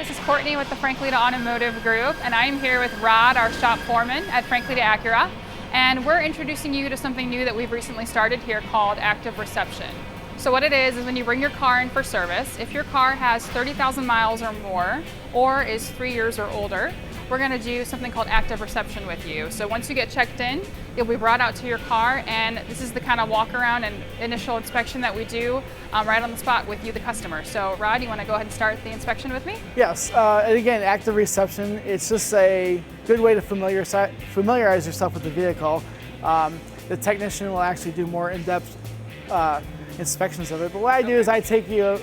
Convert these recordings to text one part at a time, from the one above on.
this is Courtney with the Frankleta Automotive Group, and I'm here with Rod, our shop foreman at Frank Leta Acura, and we're introducing you to something new that we've recently started here called Active Reception. So what it is when you bring your car in for service, if your car has 30,000 miles or more, or is 3 years or older, we're going to do something called Active Reception with you. So once you get checked in, you'll be brought out to your car, and this is the kind of walk around and initial inspection that we do right on the spot with you, the customer. So Rod, you want to go ahead and start the inspection with me? Yes, and again, Active Reception, it's just a good way to familiarize yourself with the vehicle. The technician will actually do more in-depth inspections of it, but what I do is I take you,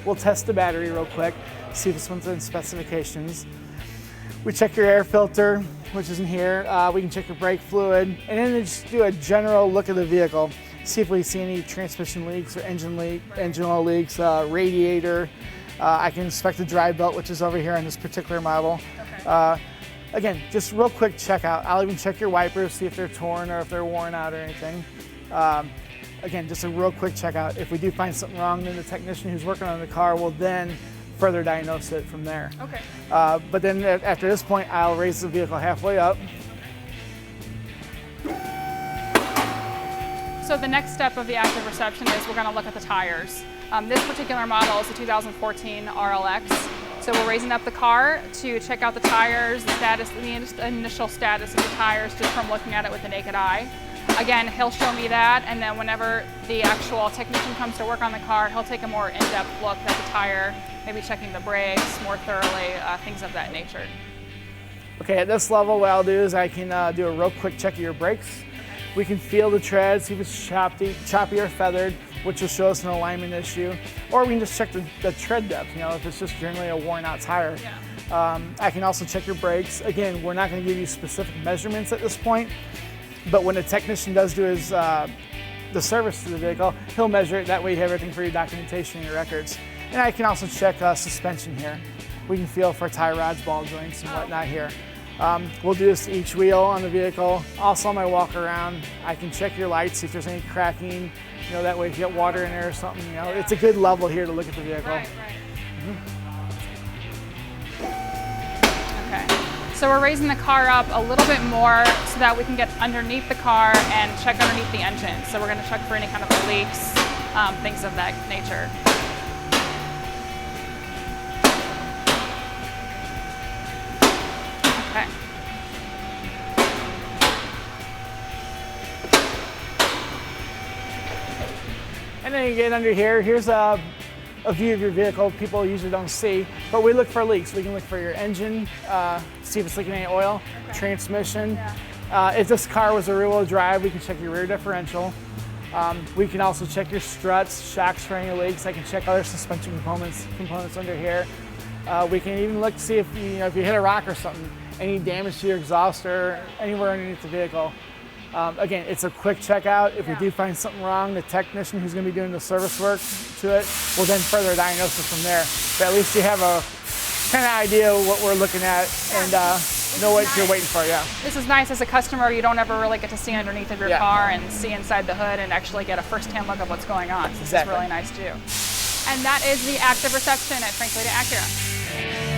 we'll test the battery real quick, see if it's within specifications. We check your air filter, which is in here. We can check your brake fluid, and then just do a general look of the vehicle. See if we see any transmission leaks or engine oil leaks, radiator. I can inspect the drive belt, which is over here on this particular model. Okay. Again, just real quick checkout. I'll even check your wipers, see if they're torn or if they're worn out or anything. Again, just a real quick checkout. If we do find something wrong, then the technician who's working on the car will then further diagnose it from there. Okay. But then after this point, I'll raise the vehicle halfway up. So the next step of the Active Reception is we're going to look at the tires. This particular model is a 2014 RLX. So we're raising up the car to check out the tires, the initial status of the tires just from looking at it with the naked eye. Again, he'll show me that, and then whenever the actual technician comes to work on the car, he'll take a more in-depth look at the tire, maybe checking the brakes more thoroughly, things of that nature. Okay, at this level, what I'll do is I can do a real quick check of your brakes. We can feel the tread, see if it's choppy or feathered, which will show us an alignment issue. Or we can just check the tread depth, if it's just generally a worn out tire. Yeah. I can also check your brakes. Again, we're not going to give you specific measurements at this point, but when the technician does do his the service to the vehicle, he'll measure it. That way you have everything for your documentation and your records. And I can also check suspension here. We can feel for tie rods, ball joints, and whatnot here. We'll do this to each wheel on the vehicle. Also on my walk around, I can check your lights, see if there's any cracking. That way if you get water in there or something, it's a good level here to look at the vehicle. Right. Okay. So we're raising the car up a little bit more so that we can get underneath the car and check underneath the engine. So we're going to check for any kind of leaks, things of that nature. Okay. And then you get under here. Here's a view of your vehicle people usually don't see, but we look for leaks. We can look for your engine, see if it's leaking any oil, transmission. Yeah. If this car was a rear-wheel drive, we can check your rear differential. We can also check your struts, shocks for any leaks. I can check other suspension components under here. We can even look to see if if you hit a rock or something, any damage to your exhaust or anywhere underneath the vehicle. Again, it's a quick checkout. If we do find something wrong, the technician who's going to be doing the service work to it will then further diagnose it from there. But at least you have a kind of idea of what we're looking at and know what you're waiting for. Yeah. This is nice as a customer. You don't ever really get to see underneath of your car and see inside the hood and actually get a first-hand look of what's going on. So this is really nice too. And that is the Active Reception at Frank Leta Acura.